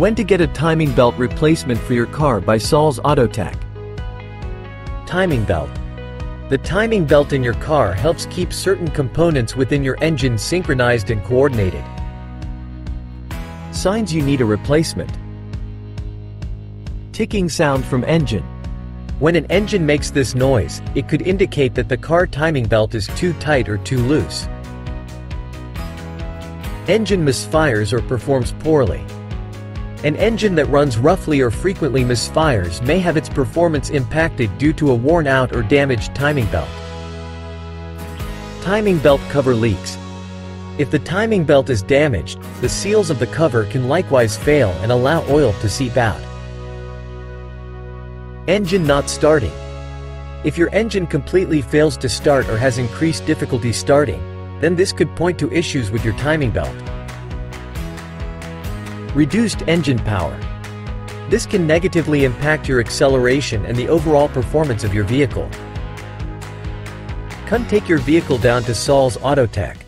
When to get a timing belt replacement for your car by Saul's Autotech. Timing belt. The timing belt in your car helps keep certain components within your engine synchronized and coordinated. Signs you need a replacement. Ticking sound from engine. When an engine makes this noise, it could indicate that the car timing belt is too tight or too loose. Engine misfires or performs poorly. An engine that runs roughly or frequently misfires may have its performance impacted due to a worn-out or damaged timing belt. Timing belt cover leaks. If the timing belt is damaged, the seals of the cover can likewise fail and allow oil to seep out. Engine not starting. If your engine completely fails to start or has increased difficulty starting, then this could point to issues with your timing belt. Reduced engine power. This can negatively impact your acceleration and the overall performance of your vehicle. Come take your vehicle down to Saul's Autotech.